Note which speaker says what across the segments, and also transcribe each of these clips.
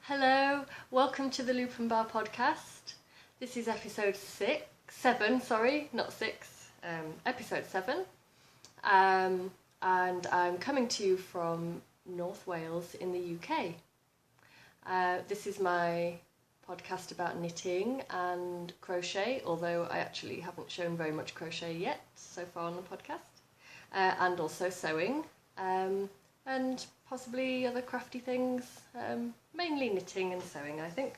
Speaker 1: Hello, welcome to the Loop and Bar podcast. This is episode 7, not 6, episode 7. And I'm coming to you from North Wales in the UK. This is my podcast about knitting and crochet, although I actually haven't shown very much crochet yet so far on the podcast, and also sewing, and possibly other crafty things, mainly knitting and sewing, I think.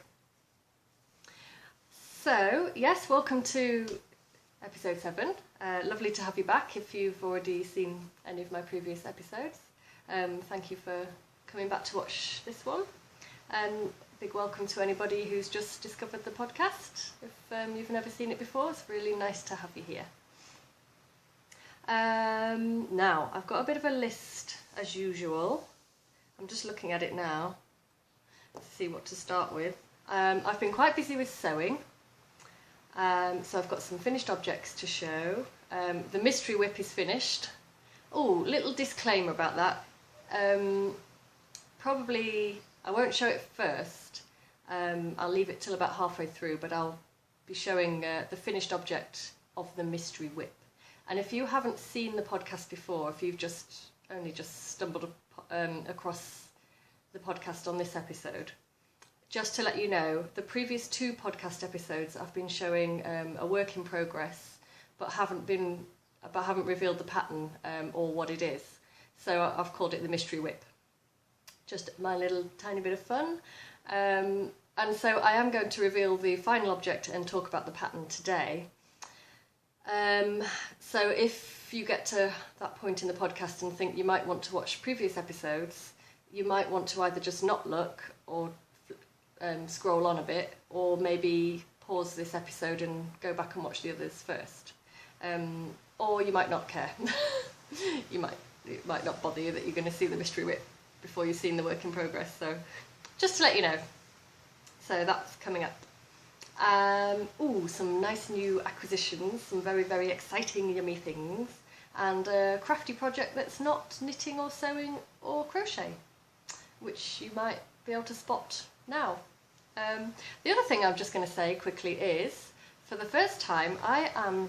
Speaker 1: So, yes, welcome to episode 7. Lovely to have you back if you've already seen any of my previous episodes. Thank you for coming back to watch this one. Big welcome to anybody who's just discovered the podcast. If you've never seen it before, it's really nice to have you here. Now, I've got a bit of a list as usual. I'm just looking at it now to see what to start with. I've been quite busy with sewing, so I've got some finished objects to show. The Mystery WIP is finished. Oh, little disclaimer about that. Probably I won't show it first. I'll leave it till about halfway through, but I'll be showing the finished object of the Mystery WIP. And if you haven't seen the podcast before, if you've only just stumbled across the podcast on this episode, just to let you know, the previous 2 podcast episodes I've been showing a work in progress, but haven't revealed the pattern or what it is. So I've called it the Mystery WIP. Just my little tiny bit of fun. And so I am going to reveal the final object and talk about the pattern today. So if you get to that point in the podcast and think you might want to watch previous episodes, you might want to either just not look or scroll on a bit, or maybe pause this episode and go back and watch the others first. Or you might not care. It might not bother you that you're going to see the Mystery WIP before you've seen the work in progress. So just to let you know. So that's coming up. Some nice new acquisitions, some very, very exciting, yummy things, and a crafty project that's not knitting or sewing or crochet, which you might be able to spot now. The other thing I'm just going to say quickly is, for the first time, I am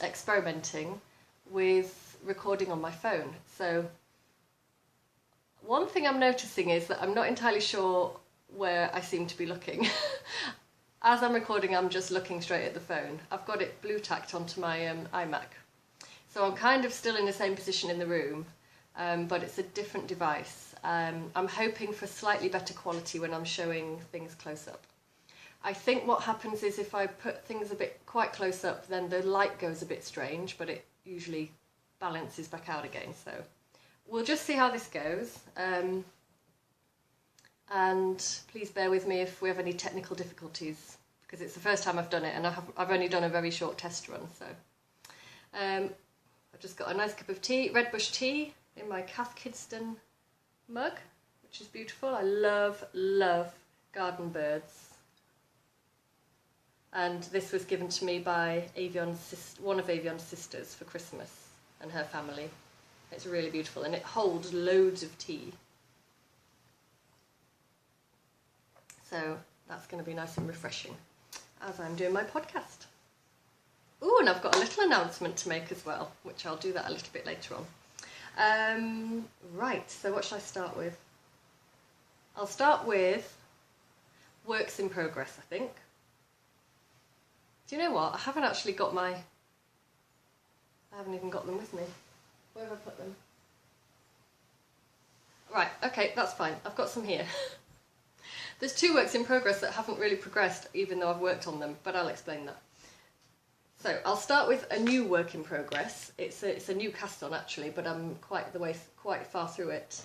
Speaker 1: experimenting with recording on my phone. So one thing I'm noticing is that I'm not entirely sure where I seem to be looking. As I'm recording, I'm just looking straight at the phone. I've got it blue tacked onto my iMac. So I'm kind of still in the same position in the room, but it's a different device. I'm hoping for slightly better quality when I'm showing things close up. I think what happens is if I put things a bit quite close up, then the light goes a bit strange, but it usually balances back out again. So we'll just see how this goes. And please bear with me if we have any technical difficulties, because it's the first time I've done it, and I've only done a very short test run. So I've just got a nice cup of tea, Red Bush tea, in my Cath Kidston mug, which is beautiful. I love garden birds, and this was given to me by one of Avion's sisters for Christmas, and her family. It's really beautiful, and it holds loads of tea. So that's going to be nice and refreshing as I'm doing my podcast. Ooh, and I've got a little announcement to make as well, which I'll do that a little bit later on. Right, so what should I start with? I'll start with works in progress, I think. Do you know what? I haven't even got them with me. Where have I put them? Right, okay, that's fine. I've got some here. There's 2 works in progress that haven't really progressed, even though I've worked on them, but I'll explain that. So I'll start with a new work in progress. It's a new cast on actually, but I'm quite far through it,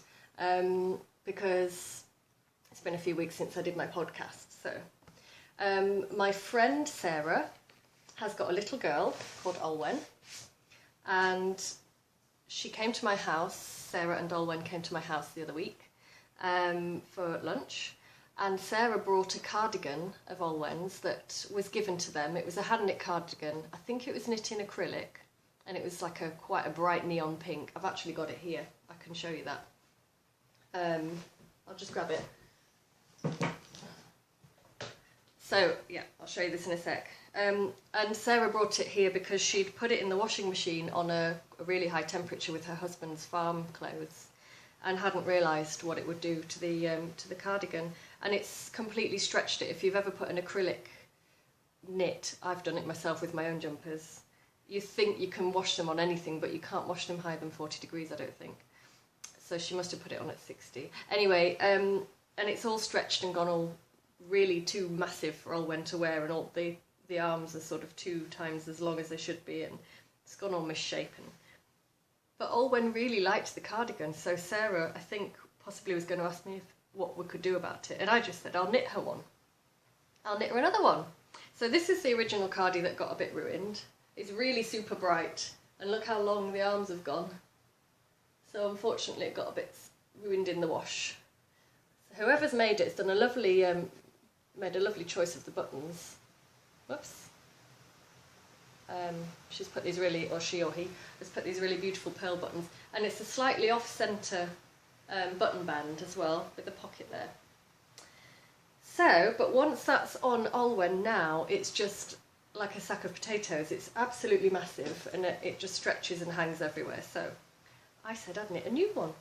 Speaker 1: because it's been a few weeks since I did my podcast. So my friend Sarah has got a little girl called Olwen, and she came to my house. Sarah and Olwen came to my house the other week for lunch. And Sarah brought a cardigan of Olwen's that was given to them. It was a hand-knit cardigan. I think it was knit in acrylic, and it was like quite a bright neon pink. I've actually got it here. I can show you that. I'll just grab it. So yeah, I'll show you this in a sec. And Sarah brought it here because she'd put it in the washing machine on a really high temperature with her husband's farm clothes, and hadn't realised what it would do to the cardigan. And it's completely stretched it. If you've ever put an acrylic knit, I've done it myself with my own jumpers. You think you can wash them on anything, but you can't wash them higher than 40 degrees, I don't think. So she must have put it on at 60. Anyway, and it's all stretched and gone all really too massive for Olwen to wear, and all the arms are sort of 2 times as long as they should be, and it's gone all misshapen. But Olwen really liked the cardigan, so Sarah, I think, possibly was going to ask me what we could do about it, and I just said, I'll knit her one. I'll knit her another one. So this is the original cardi that got a bit ruined. It's really super bright, and look how long the arms have gone. So unfortunately it got a bit ruined in the wash. So whoever's made it has done a lovely, made a lovely choice of the buttons. Whoops. She's put these really, or she or he, has put these really beautiful pearl buttons, and it's a slightly off-centre button band as well, with a pocket there. So, but once that's on Olwen now, it's just like a sack of potatoes. It's absolutely massive, and it just stretches and hangs everywhere. So I said I'd knit a new one.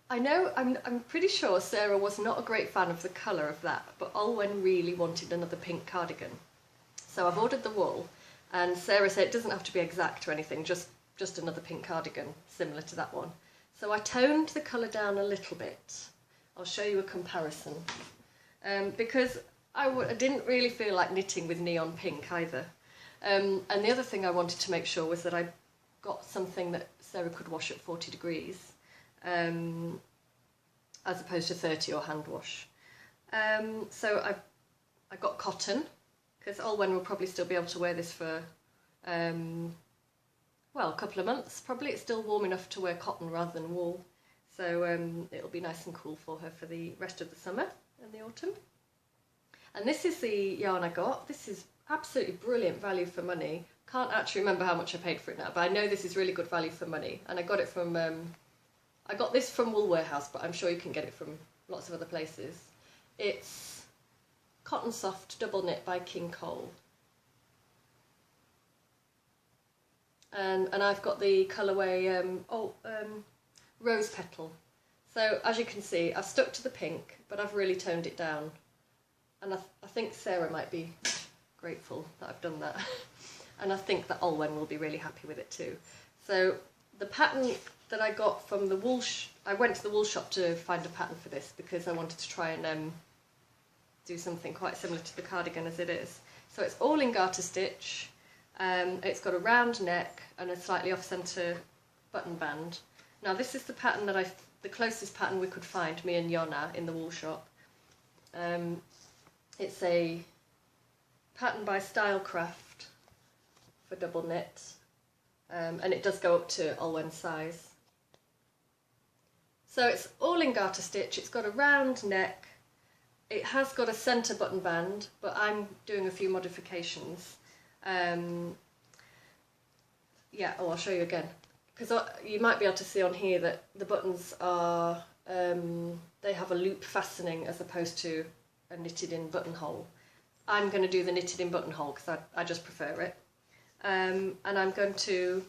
Speaker 1: I know, I'm pretty sure Sarah was not a great fan of the colour of that, but Olwen really wanted another pink cardigan. So I've ordered the wool, and Sarah said it doesn't have to be exact or anything, just another pink cardigan similar to that one. So I toned the colour down a little bit. I'll show you a comparison, because I didn't really feel like knitting with neon pink either. And the other thing I wanted to make sure was that I got something that Sarah could wash at 40 degrees, as opposed to 30 or hand wash. So I got cotton, because Olwen will probably still be able to wear this for, well, a couple of months. Probably it's still warm enough to wear cotton rather than wool. So it'll be nice and cool for her for the rest of the summer and the autumn. And this is the yarn I got. This is absolutely brilliant value for money. Can't actually remember how much I paid for it now, but I know this is really good value for money. And I got it from, I got this from Wool Warehouse, but I'm sure you can get it from lots of other places. It's Cotton Soft Double Knit by King Cole. And I've got the colourway Rose Petal. So as you can see, I've stuck to the pink, but I've really toned it down. And I think Sarah might be grateful that I've done that. And I think that Olwen will be really happy with it too. So the pattern that I got from the wool, I went to the wool shop to find a pattern for this because I wanted to try and do something quite similar to the cardigan as it is. So it's all in garter stitch. It's got a round neck and a slightly off-centre button band. Now this is the pattern that the closest pattern we could find, me and Yona, in the wool shop. It's a pattern by Stylecraft for double knit, and it does go up to Olwen's size. So it's all in garter stitch. It's got a round neck. It has got a centre button band, but I'm doing a few modifications. Yeah, I'll show you again, because you might be able to see on here that the buttons are, they have a loop fastening as opposed to a knitted in buttonhole. I'm going to do the knitted in buttonhole because I just prefer it. And I'm going to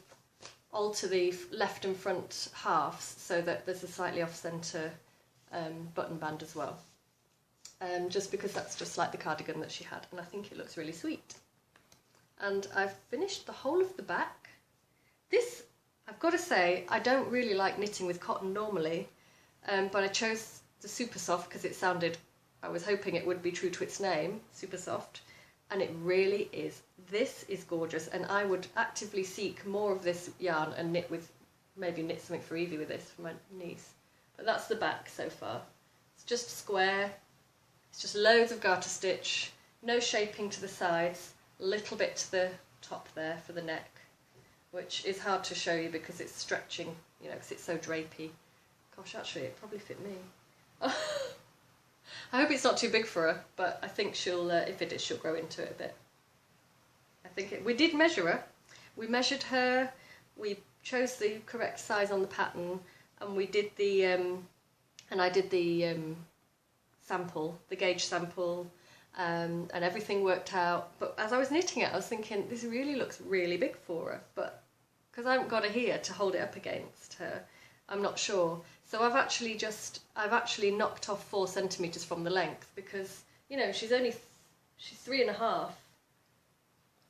Speaker 1: alter the left and front halves so that there's a slightly off-centre button band as well. Just because that's just like the cardigan that she had, and I think it looks really sweet. And I've finished the whole of the back. This, I've got to say, I don't really like knitting with cotton normally, but I chose the Super Soft because it sounded, I was hoping it would be true to its name, Super Soft, and it really is. This is gorgeous, and I would actively seek more of this yarn and knit with, maybe knit something for Evie with this for my niece. But that's the back so far. It's just square, it's just loads of garter stitch, no shaping to the sides, a little bit to the top there for the neck, which is hard to show you because it's stretching, you know, because it's so drapey. Gosh, actually, it probably fit me. I hope it's not too big for her, but I think she'll, if it is, she'll grow into it a bit. I think we did measure her. We measured her, we chose the correct size on the pattern, and we did the and I did the sample, the gauge sample, and everything worked out. But as I was knitting it, I was thinking, this really looks really big for her, but because I haven't got her here to hold it up against her, I'm not sure. So I've actually knocked off 4 centimetres from the length, because, you know, she's 3.5.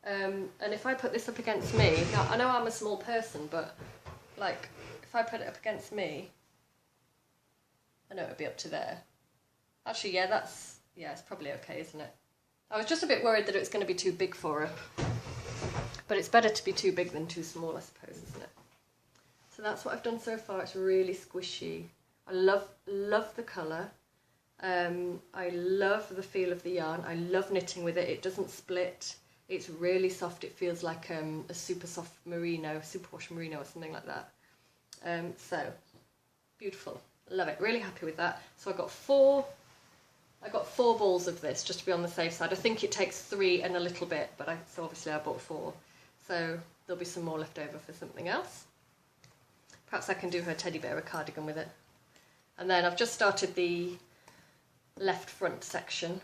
Speaker 1: And if I put this up against me, now I know I'm a small person, but like if I put it up against me, I know it would be up to there. Actually, yeah, it's probably okay, isn't it? I was just a bit worried that it was going to be too big for her. But it's better to be too big than too small, I suppose, isn't it? So that's what I've done so far. It's really squishy. I love the colour. I love the feel of the yarn. I love knitting with it. It doesn't split. It's really soft. It feels like a super soft merino, superwash merino or something like that. So, beautiful. Love it. Really happy with that. So I got four balls of this, just to be on the safe side. I think it takes 3 and a little bit, but so obviously I bought 4. So there'll be some more left over for something else. Perhaps I can do her teddy bear a cardigan with it. And then I've just started the left front section.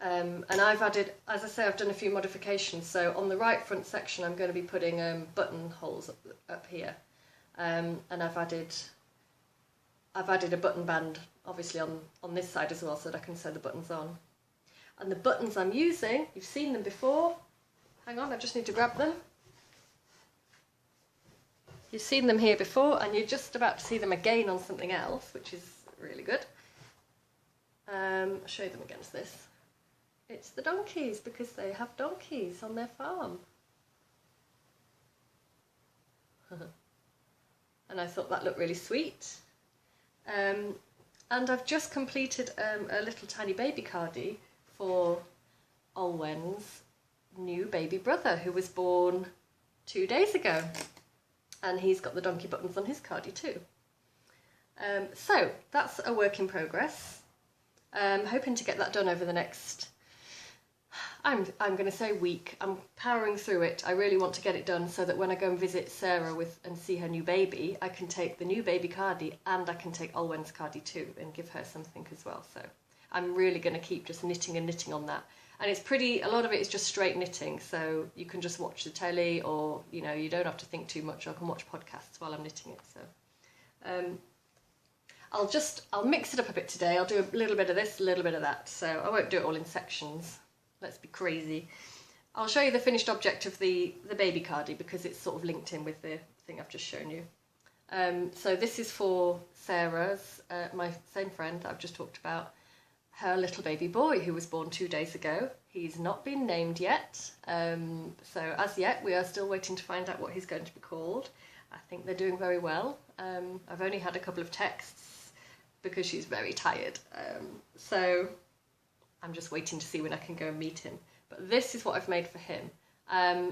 Speaker 1: And I've added, as I say, I've done a few modifications. So on the right front section, I'm going to be putting buttonholes up here. And I've added a button band, obviously on this side as well, so that I can sew the buttons on. And the buttons I'm using, you've seen them before. Hang on, I just need to grab them. You've seen them here before, and you're just about to see them again on something else, which is really good. I'll show you them against this. It's the donkeys, because they have donkeys on their farm. And I thought that looked really sweet. And I've just completed a little tiny baby cardie for Olwen's new baby brother, who was born 2 days ago. And he's got the donkey buttons on his cardie too. So that's a work in progress. Hoping to get that done over the next, I'm going to say week. I'm powering through it. I really want to get it done so that when I go and visit Sarah and see her new baby, I can take the new baby cardie and I can take Olwen's cardie too and give her something as well. So I'm really going to keep just knitting and knitting on that. And it's a lot of it is just straight knitting, so you can just watch the telly, or, you know, you don't have to think too much. I can watch podcasts while I'm knitting it. So I'll mix it up a bit today. I'll do a little bit of this, a little bit of that. So I won't do it all in sections. Let's be crazy. I'll show you the finished object of the baby cardie, because it's sort of linked in with the thing I've just shown you. So this is for Sarah's, my same friend that I've just talked about, her little baby boy who was born 2 days ago. He's not been named yet, so as yet we are still waiting to find out what he's going to be called. I think they're doing very well. I've only had a couple of texts because she's very tired, so I'm just waiting to see when I can go and meet him. But this is what I've made for him. I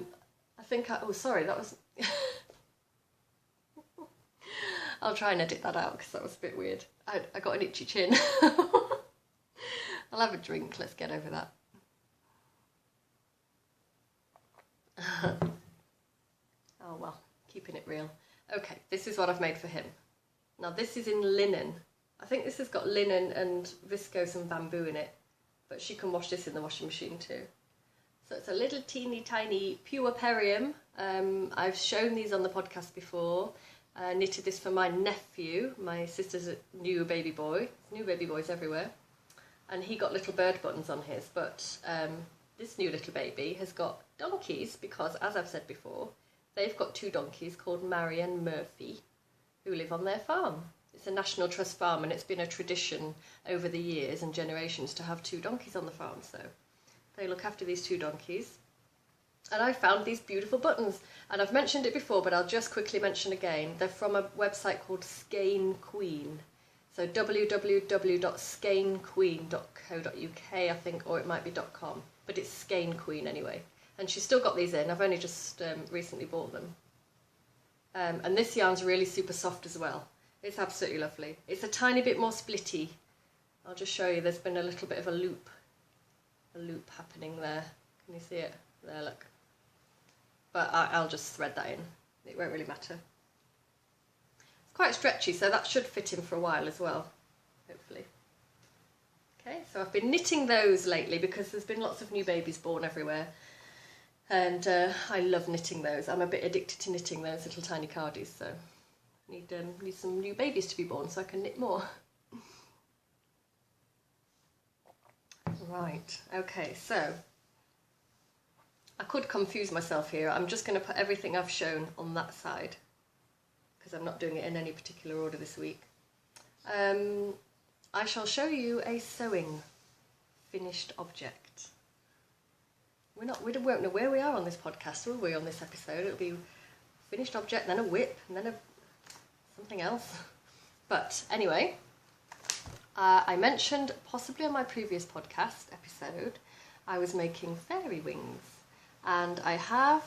Speaker 1: think oh sorry, that was I'll try and edit that out because that was a bit weird. I got an itchy chin. I'll have a drink, let's get over that. Oh well, keeping it real. Okay, this is what I've made for him. Now this is in linen. I think this has got linen and viscose and bamboo in it, but she can wash this in the washing machine too. So it's a little teeny tiny pure perium. I've shown these on the podcast before. I knitted this for my nephew, my sister's new baby boy. New baby boys everywhere. And he got little bird buttons on his, but this new little baby has got donkeys because, as I've said before, they've got 2 donkeys called Mary and Murphy who live on their farm. It's a National Trust farm, and it's been a tradition over the years and generations to have 2 donkeys on the farm, so they look after these 2 donkeys. And I found these beautiful buttons, and I've mentioned it before, but I'll just quickly mention again. They're from a website called Skein Queen. So www.skeinqueen.co.uk, I think, or it might be .com, but it's Skein Queen anyway. And she's still got these in. I've only just recently bought them. And this yarn's really super soft as well. It's absolutely lovely. It's a tiny bit more splitty. I'll just show you. There's been a little bit of a loop happening there. Can you see it? There, look. But I'll just thread that in. It won't really matter. It's quite stretchy, so that should fit him for a while as well, hopefully. Okay, so I've been knitting those lately because there's been lots of new babies born everywhere, and I love knitting those. I'm a bit addicted to knitting those little tiny cardies, so I need some new babies to be born so I can knit more. Right, okay, so I could confuse myself here. I'm just going to put everything I've shown on that side because I'm not doing it in any particular order this week. I shall show you a sewing finished object. We won't know where we are on this podcast, will we, on this episode? It'll be finished object, then a whip, and then something else. But anyway, I mentioned possibly on my previous podcast episode, I was making fairy wings. And I have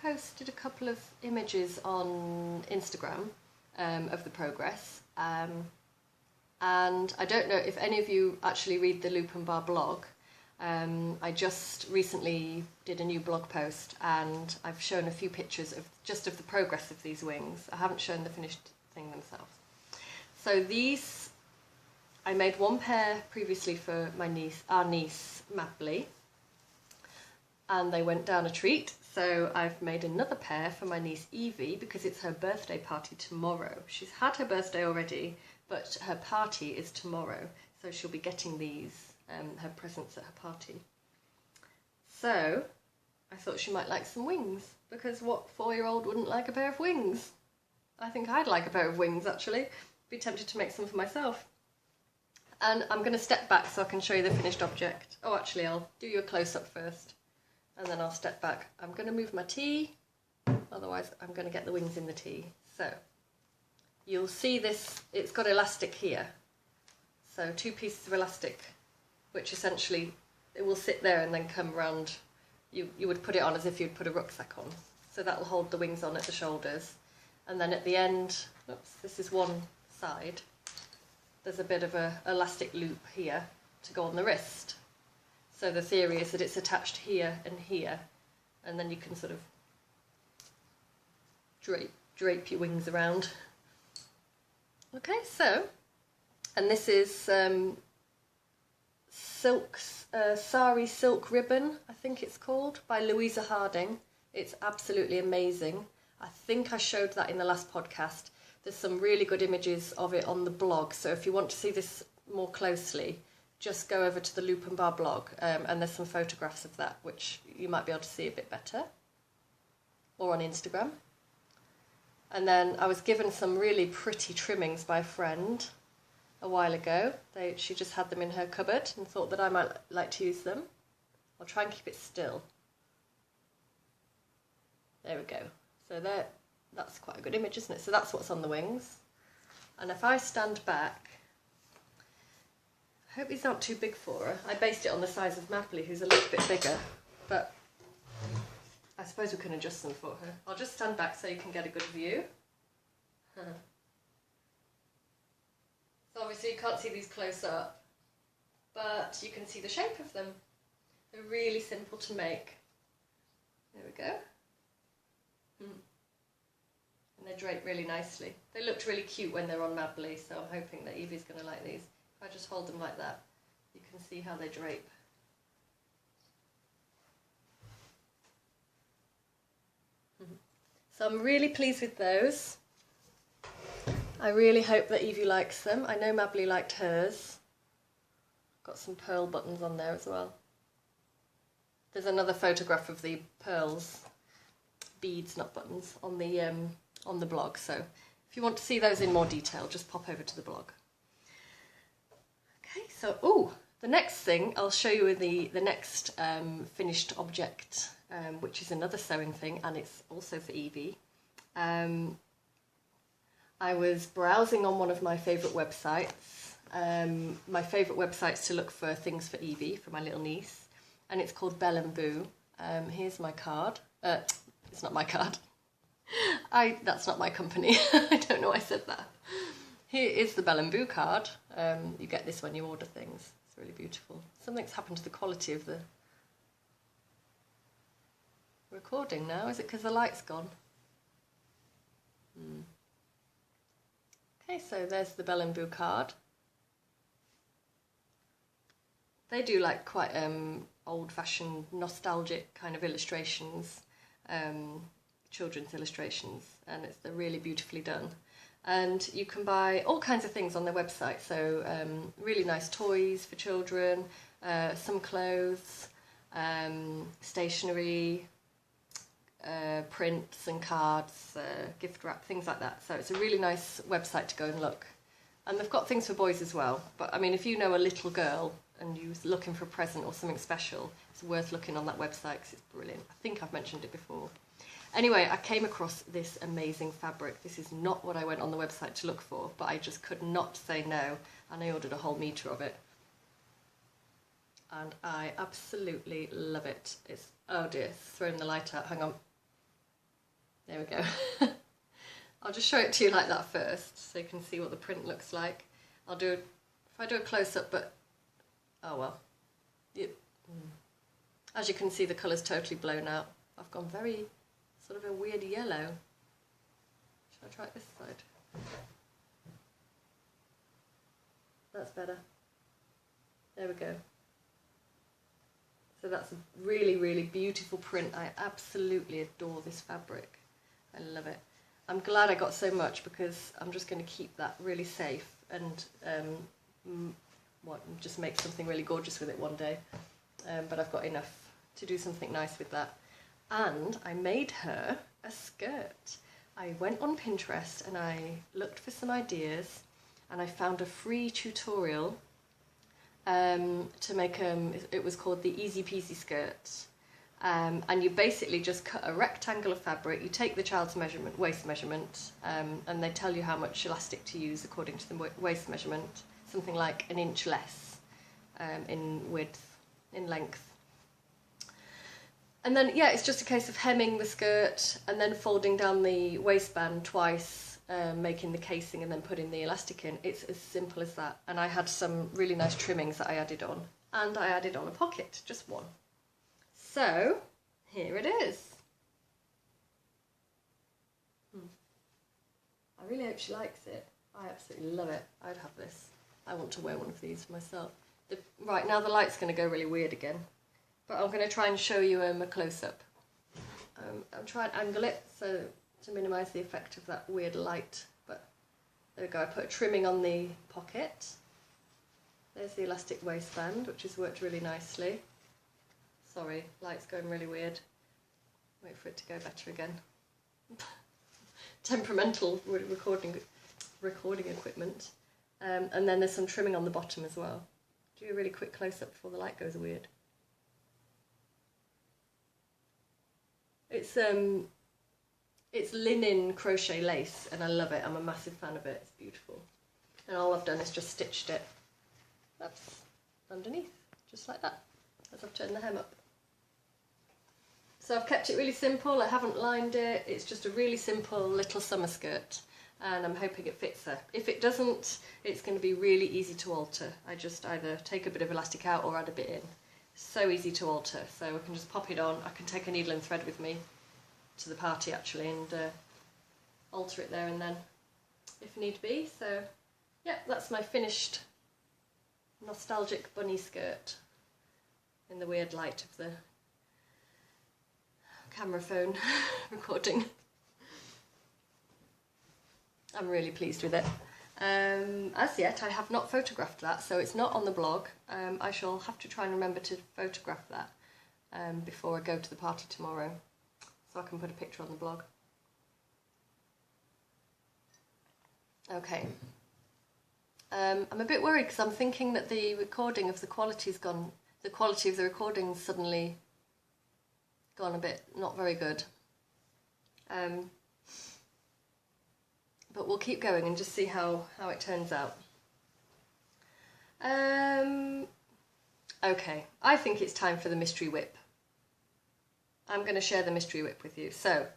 Speaker 1: posted a couple of images on Instagram of the progress. And I don't know if any of you actually read the Loop and Bar blog. I just recently did a new blog post and I've shown a few pictures of just of the progress of these wings. I haven't shown the finished thing themselves. So these, I made one pair previously for our niece Mapley, and they went down a treat. So I've made another pair for my niece Evie because it's her birthday party tomorrow. She's had her birthday already, but her party is tomorrow, so she'll be getting these, her presents at her party. So I thought she might like some wings, because what 4-year-old wouldn't like a pair of wings? I think I'd like a pair of wings, actually. Be tempted to make some for myself. And I'm going to step back so I can show you the finished object. Oh, actually, I'll do you a close-up first, and then I'll step back. I'm going to move my tea, otherwise I'm going to get the wings in the tea. So you'll see this, it's got elastic here. So 2 pieces of elastic, which essentially, it will sit there and then come round. You would put it on as if you'd put a rucksack on. So that will hold the wings on at the shoulders. And then at the end, oops, this is one side, there's a bit of a elastic loop here to go on the wrist. So the theory is that it's attached here and here, and then you can sort of drape your wings around. Okay, so, and this is Sari Silk Ribbon, I think it's called, by Louisa Harding. It's absolutely amazing. I think I showed that in the last podcast. There's some really good images of it on the blog, so if you want to see this more closely, just go over to the Loop and Bar blog, and there's some photographs of that, which you might be able to see a bit better, or on Instagram. And then I was given some really pretty trimmings by a friend a while ago. She just had them in her cupboard and thought that I might like to use them. I'll try and keep it still. There we go. So that's quite a good image, isn't it? So that's what's on the wings. And if I stand back, I hope these aren't too big for her. I based it on the size of Mapley, who's a little bit bigger, but I suppose we can adjust them for her. I'll just stand back so you can get a good view. So obviously you can't see these close up, but you can see the shape of them. They're really simple to make. There we go. And they drape really nicely. They looked really cute when they're on Mapley, so I'm hoping that Evie's going to like these. If I just hold them like that, you can see how they drape. So I'm really pleased with those. I really hope that Evie likes them. I know Mapley liked hers. Got some pearl buttons on there as well. There's another photograph of the pearls, beads, not buttons, on the blog. So if you want to see those in more detail, just pop over to the blog. Okay, so the next thing I'll show you the next finished object, which is another sewing thing, and it's also for Evie. I was browsing on one of my favourite websites. My favourite websites to look for things for Evie, for my little niece, and it's called Belle and Boo. Here's my card. It's not my card. That's not my company. I don't know why I said that. Here is the Belle and Boo card. You get this when you order things. It's really beautiful. Something's happened to the quality of the recording now. Is it because the light's gone? Okay, so there's the Bell and Boo card. They do like quite old-fashioned, nostalgic kind of illustrations, children's illustrations, and they're really beautifully done. And you can buy all kinds of things on their website, so really nice toys for children, some clothes, stationery, prints and cards, gift wrap, things like that. So it's a really nice website to go and look. And they've got things for boys as well. But I mean, if you know a little girl and you're looking for a present or something special, it's worth looking on that website because it's brilliant. I think I've mentioned it before. Anyway, I came across this amazing fabric. This is not what I went on the website to look for, but I just could not say no, and I ordered a whole metre of it. And I absolutely love it. It's, oh dear, it's throwing the light out. Hang on. There we go. I'll just show it to you like that first, so you can see what the print looks like. If I do a close-up, but, oh well. As you can see, the colour's totally blown out. I've gone very, sort of a weird yellow. Shall I try this side? That's better. There we go. So that's a really, really beautiful print. I absolutely adore this fabric. I love it. I'm glad I got so much because I'm just going to keep that really safe and just make something really gorgeous with it one day. But I've got enough to do something nice with that. And I made her a skirt. I went on Pinterest and I looked for some ideas and I found a free tutorial to make, it was called the Easy Peasy Skirt. And you basically just cut a rectangle of fabric, you take the child's measurement, waist measurement, and they tell you how much elastic to use according to the waist measurement, something like an inch less in width, in length. And then, yeah, it's just a case of hemming the skirt and then folding down the waistband twice, making the casing and then putting the elastic in. It's as simple as that. And I had some really nice trimmings that I added on. And I added on a pocket, just one. So, here it is. I really hope she likes it. I absolutely love it. I'd have this. I want to wear one of these for myself. Right, now the light's going to go really weird again. But I'm going to try and show you a close-up. I'll try and angle it so to minimise the effect of that weird light. But there we go, I put a trimming on the pocket. There's the elastic waistband, which has worked really nicely. Sorry, light's going really weird. Wait for it to go better again. Temperamental recording equipment. And then there's some trimming on the bottom as well. Do a really quick close-up before the light goes weird. It's linen crochet lace and I love it. I'm a massive fan of it. It's beautiful. And all I've done is just stitched it. That's underneath, just like that, as I've turned the hem up. So I've kept it really simple. I haven't lined it. It's just a really simple little summer skirt and I'm hoping it fits her. If it doesn't, it's going to be really easy to alter. I just either take a bit of elastic out or add a bit in. So easy to alter, so I can just pop it on. I can take a needle and thread with me to the party actually and alter it there and then if need be. So yeah, that's my finished nostalgic bunny skirt in the weird light of the camera phone recording. I'm really pleased with it. As yet I have not photographed that, so it's not on the blog. I shall have to try and remember to photograph that before I go to the party tomorrow, so I can put a picture on the blog. Okay. I'm a bit worried because I'm thinking that the recording of the quality's gone, the quality of the recording's suddenly gone a bit not very good. But we'll keep going and just see how it turns out. Okay, I think it's time for the Mystery WIP. I'm going to share the Mystery WIP with you. So,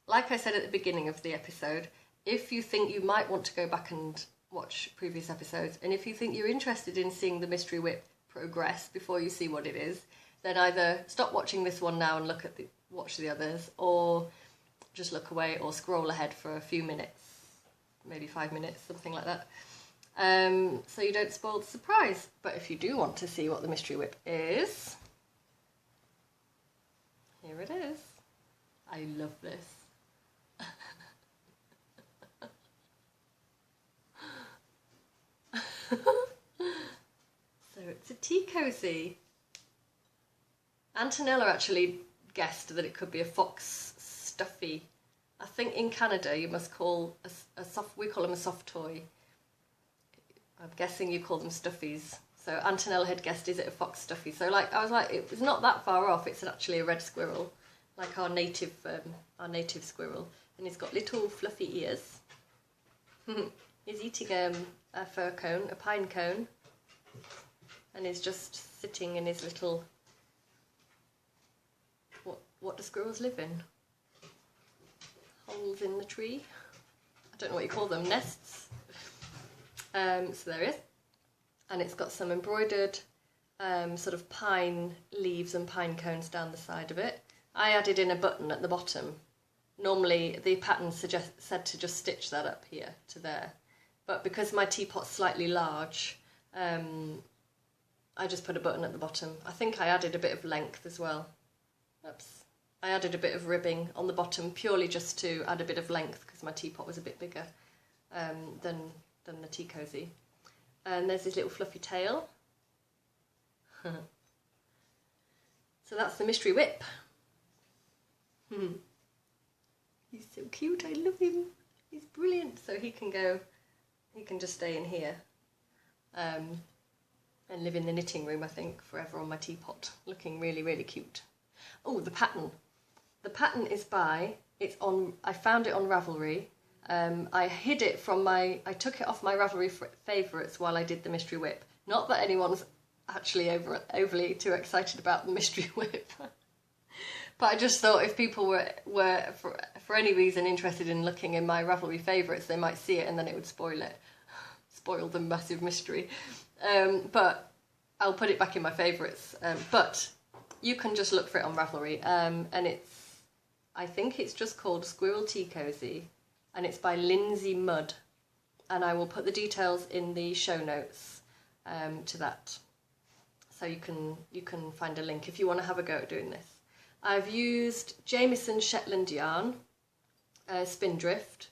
Speaker 1: like I said at the beginning of the episode, if you think you might want to go back and watch previous episodes, and if you think you're interested in seeing the Mystery WIP progress before you see what it is, then either stop watching this one now and watch the others, or just look away or scroll ahead for a few minutes, maybe 5 minutes, something like that. So you don't spoil the surprise. But if you do want to see what the Mystery WIP is, here it is. I love this. So it's a tea cozy. Antonella actually guessed that it could be a fox stuffy. I think in Canada you must call a soft, we call them a soft toy. I'm guessing you call them stuffies. So Antonella had guessed, is it a fox stuffy? So like I was like, it was not that far off. It's actually a red squirrel, like our native squirrel, and he's got little fluffy ears. He's eating a fir cone, a pine cone, and he's just sitting in his little. What do squirrels live in? Holes in the tree? I don't know what you call them, nests. So there he is. And it's got some embroidered sort of pine leaves and pine cones down the side of it. I added in a button at the bottom. Normally the pattern said to just stitch that up here to there. But because my teapot's slightly large, I just put a button at the bottom. I think I added a bit of length as well. Oops. I added a bit of ribbing on the bottom purely just to add a bit of length because my teapot was a bit bigger than the tea cozy. And there's his little fluffy tail. So that's the Mystery WIP. He's so cute, I love him. He's brilliant. So he can just stay in here and live in the knitting room, I think, forever on my teapot, looking really, really cute. Oh, the pattern. The pattern is I found it on Ravelry. I hid it from I took it off my Ravelry favourites while I did the Mystery WIP. Not that anyone's actually overly too excited about the Mystery WIP. But I just thought if people were for any reason interested in looking in my Ravelry favourites, they might see it and then it would spoil it. Spoil the massive mystery. But I'll put it back in my favourites. But you can just look for it on Ravelry. And I think it's just called Squirrel Tea Cozy. And it's by Lindsay Mudd. And I will put the details in the show notes to that. So you can find a link if you want to have a go at doing this. I've used Jameson Shetland yarn, Spindrift,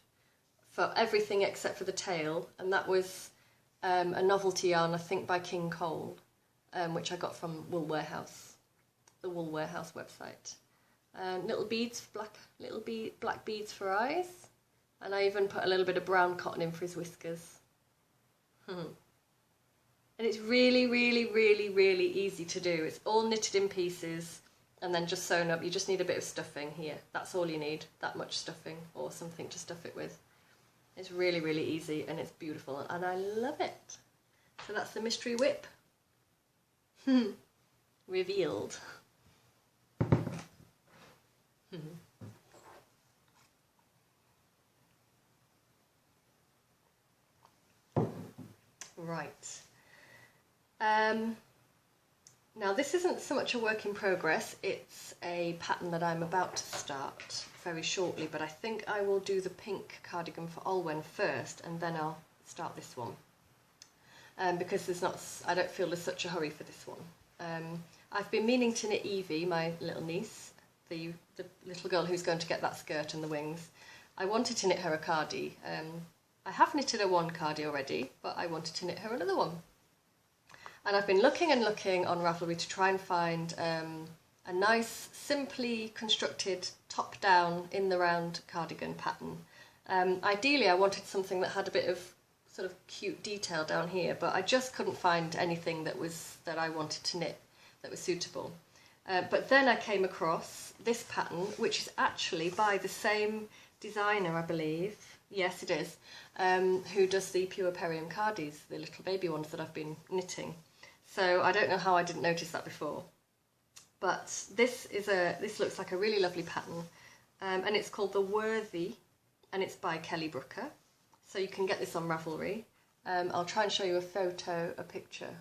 Speaker 1: for everything except for the tail, and that was a novelty yarn, I think, by King Cole, which I got from Wool Warehouse, the Wool Warehouse website. Little beads, black beads for eyes, and I even put a little bit of brown cotton in for his whiskers. And it's really, really, really, really easy to do. It's all knitted in pieces and then just sewn up. You just need a bit of stuffing here. That's all you need, that much stuffing or something to stuff it with. It's really, really easy and it's beautiful and I love it. So that's the Mystery WIP. Revealed. Right. Now this isn't so much a work in progress, it's a pattern that I'm about to start very shortly, but I think I will do the pink cardigan for Olwen first and then I'll start this one. Because I don't feel there's such a hurry for this one. I've been meaning to knit Evie, my little niece, the little girl who's going to get that skirt and the wings. I wanted to knit her a cardie. I have knitted her one cardie already, but I wanted to knit her another one. And I've been looking and looking on Ravelry to try and find a nice, simply constructed, top-down, in-the-round cardigan pattern. Ideally, I wanted something that had a bit of sort of cute detail down here, but I just couldn't find anything that I wanted to knit that was suitable. But then I came across this pattern, which is actually by the same designer, I believe. Yes, it is. Who does the Pure Perium cardies, the little baby ones that I've been knitting. So I don't know how I didn't notice that before. But this looks like a really lovely pattern. And it's called The Worthy, and it's by Kelly Brooker. So you can get this on Ravelry. I'll try and show you a picture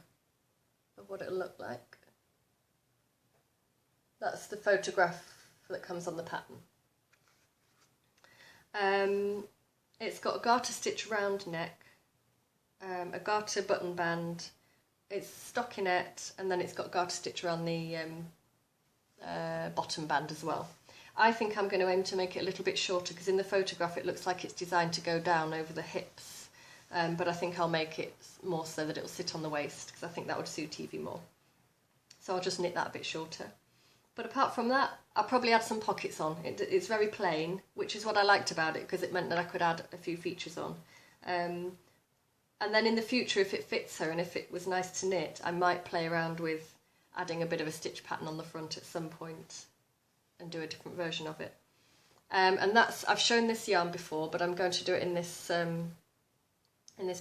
Speaker 1: of what it'll look like. That's the photograph that comes on the pattern. It's got a garter stitch round neck, a garter button band, it's stockinette, and then it's got garter stitch around the bottom band as well. I think I'm going to aim to make it a little bit shorter because in the photograph it looks like it's designed to go down over the hips, but I think I'll make it more so that it'll sit on the waist because I think that would suit Evie more. So I'll just knit that a bit shorter. But apart from that, I'll probably add some pockets on. It's very plain, which is what I liked about it because it meant that I could add a few features on. And then in the future, if it fits her and if it was nice to knit, I might play around with adding a bit of a stitch pattern on the front at some point and do a different version of it. And that's, I've shown this yarn before, but I'm going to do it in this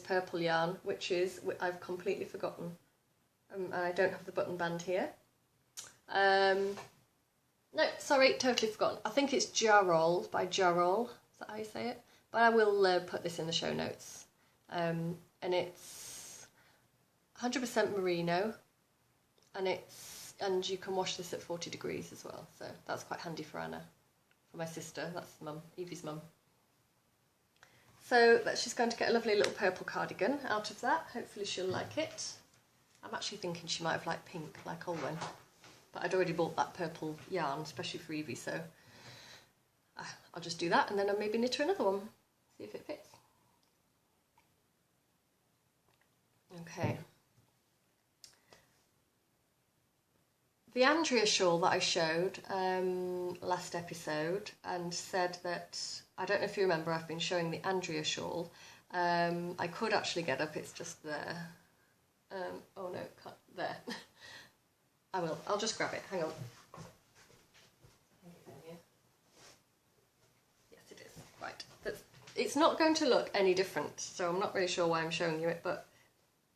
Speaker 1: purple yarn, which is, I've completely forgotten. And I don't have the button band here. No, sorry, totally forgotten. I think it's Shawl by Shawl. Is that how you say it? But I will put this in the show notes. And it's 100% merino, and you can wash this at 40 degrees as well. So that's quite handy for Anna, for my sister. That's mum, Evie's mum. So she's going to get a lovely little purple cardigan out of that. Hopefully she'll like it. I'm actually thinking she might have liked pink, like Olwen. But I'd already bought that purple yarn, especially for Evie, so I'll just do that and then I'll maybe knit her another one, see if it fits. Okay. The Andrea shawl that I showed last episode and said that, I don't know if you remember, I've been showing the Andrea shawl. I could actually get up, it's just there. Oh no, can't, there. I will, I'll just grab it, hang on. Yes it is, right. It's not going to look any different, so I'm not really sure why I'm showing you it, but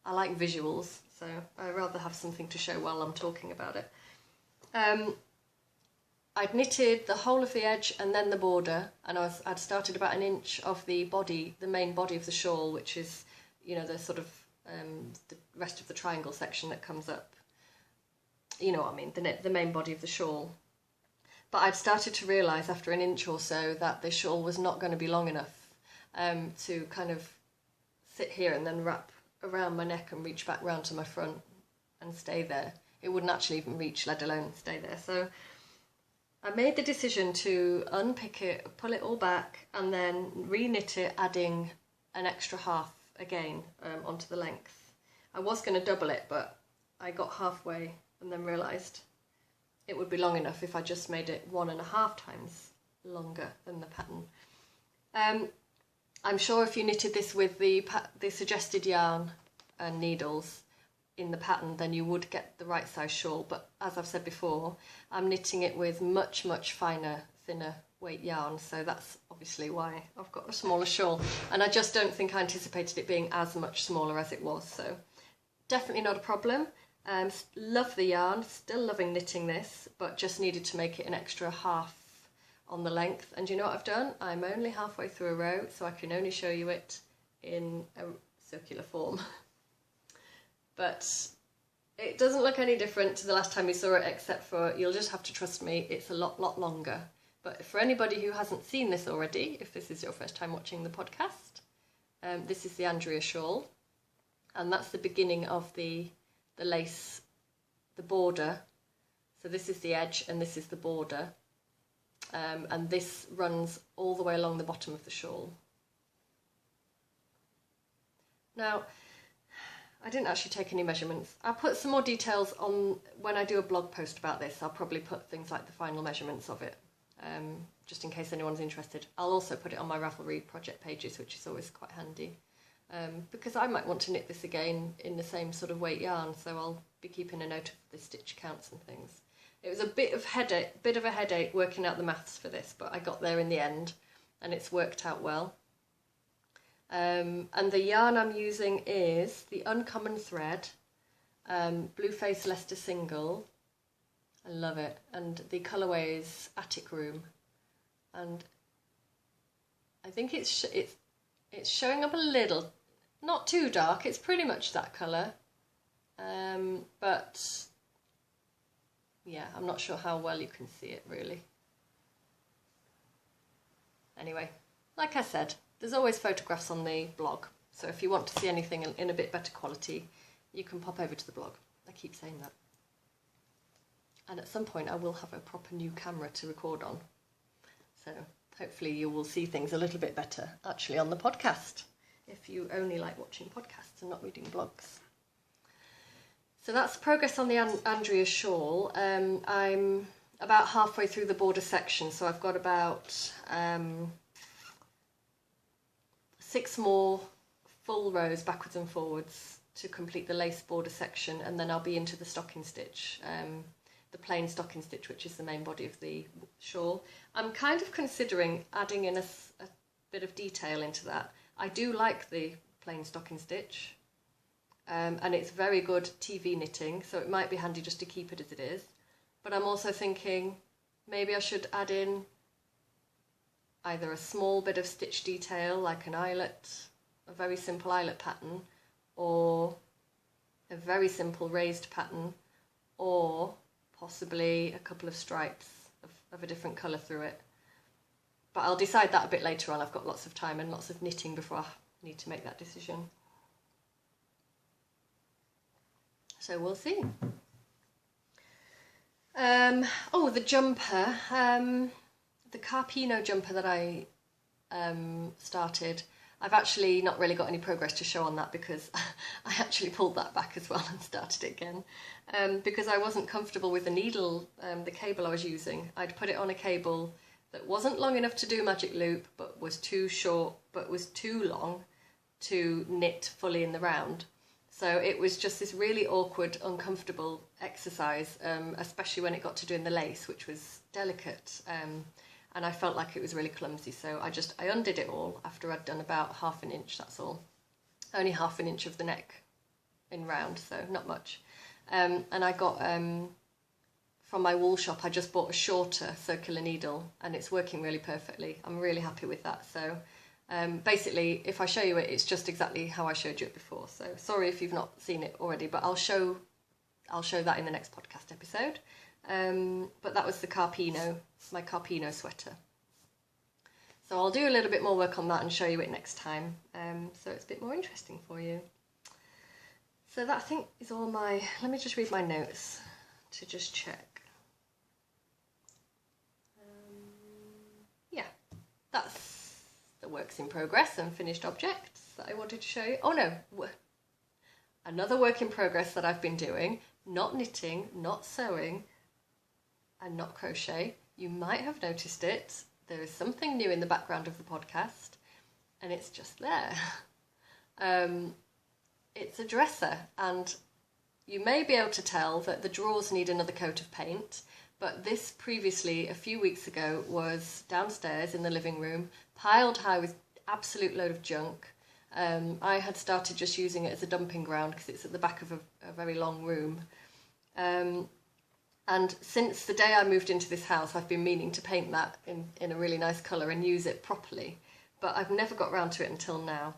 Speaker 1: I like visuals, so I'd rather have something to show while I'm talking about it. I'd knitted the whole of the edge and then the border, and I'd started about 1 inch of the body, the main body of the shawl, which is, you know, the sort of the rest of the triangle section that comes up. You know what I mean, the main body of the shawl. But I'd started to realise after 1 inch or so that the shawl was not going to be long enough to kind of sit here and then wrap around my neck and reach back round to my front and stay there. It wouldn't actually even reach, let alone stay there. So I made the decision to unpick it, pull it all back, and then re-knit it, adding an extra half again onto the length. I was going to double it, but I got halfway and then realised it would be long enough if I just made it 1.5 times longer than the pattern. I'm sure if you knitted this with the suggested yarn and needles in the pattern, then you would get the right size shawl, but as I've said before, I'm knitting it with much, much finer, thinner weight yarn, so that's obviously why I've got a smaller shawl, and I just don't think I anticipated it being as much smaller as it was, so definitely not a problem. Love the yarn, still loving knitting this, but just needed to make it an extra half on the length. And you know what I've done? I'm only halfway through a row, so I can only show you it in a circular form. But it doesn't look any different to the last time you saw it, except for you'll just have to trust me, it's a lot longer. But for anybody who hasn't seen this already, if this is your first time watching the podcast, this is the Andrea shawl, and that's the beginning of the lace, the border. So this is the edge and this is the border, and this runs all the way along the bottom of the shawl. Now, I didn't actually take any measurements. I'll put some more details on when I do a blog post about this. I'll probably put things like the final measurements of it, just in case anyone's interested. I'll also put it on my Ravelry project pages, which is always quite handy. Because I might want to knit this again in the same sort of weight yarn, so I'll be keeping a note of the stitch counts and things. It was a bit of a headache working out the maths for this, but I got there in the end, and it's worked out well. And the yarn I'm using is the Uncommon Thread, Blueface Leicester Single. I love it, and the colourway is Attic Room, and I think it's showing up a little, not too dark, it's pretty much that colour, but yeah, I'm not sure how well you can see it really. Anyway, like I said, there's always photographs on the blog. So if you want to see anything in a bit better quality, you can pop over to the blog. I keep saying that. And at some point I will have a proper new camera to record on. So hopefully you will see things a little bit better actually on the podcast, if you only like watching podcasts and not reading blogs. So that's progress on the Andrea shawl. I'm about halfway through the border section, so I've got about 6 more full rows backwards and forwards to complete the lace border section, and then I'll be into the stocking stitch, the plain stocking stitch, which is the main body of the shawl. I'm kind of considering adding in a bit of detail into that. I do like the plain stocking stitch, and it's very good TV knitting, so it might be handy just to keep it as it is. But I'm also thinking maybe I should add in either a small bit of stitch detail, like an eyelet, a very simple eyelet pattern, or a very simple raised pattern, or possibly a couple of stripes of a different colour through it. But I'll decide that a bit later on. I've got lots of time and lots of knitting before I need to make that decision. So we'll see. Oh, the jumper, the Carpino jumper that I started. I've actually not really got any progress to show on that because I actually pulled that back as well and started it again, because I wasn't comfortable with the needle, the cable I was using. I'd put it on a cable that wasn't long enough to do magic loop, but was too short, but was too long to knit fully in the round. So it was just this really awkward, uncomfortable exercise, especially when it got to doing the lace, which was delicate. And I felt like it was really clumsy, so I undid it all after I'd done about ½ an inch, that's all. Only ½ an inch of the neck in round, so not much. And I got, from my wool shop, I just bought a shorter circular needle, and it's working really perfectly. I'm really happy with that. So basically, if I show you it, it's just exactly how I showed you it before. So sorry if you've not seen it already, but I'll show that in the next podcast episode. But that was the Carpino, my Carpino sweater. So I'll do a little bit more work on that and show you it next time, so it's a bit more interesting for you. So that I think is all my, let me just read my notes to just check. Yeah, that's the works in progress and finished objects that I wanted to show you. Oh no, another work in progress that I've been doing, not knitting, not sewing, and not crochet. You might have noticed it. There is something new in the background of the podcast, and it's just there. It's a dresser, and you may be able to tell that the drawers need another coat of paint, but this previously, a few weeks ago, was downstairs in the living room, piled high with absolute load of junk. I had started just using it as a dumping ground because it's at the back of a very long room. And since the day I moved into this house, I've been meaning to paint that in a really nice colour and use it properly. But I've never got round to it until now.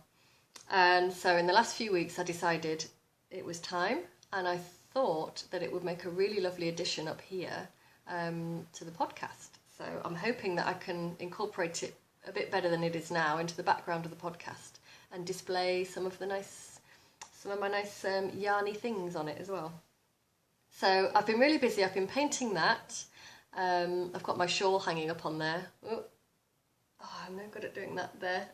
Speaker 1: And so in the last few weeks, I decided it was time. And I thought that it would make a really lovely addition up here to the podcast. So I'm hoping that I can incorporate it a bit better than it is now into the background of the podcast and display some of my nice yarny things on it as well. So I've been really busy. I've been painting that. I've got my shawl hanging up on there. Oh, I'm no good at doing that there.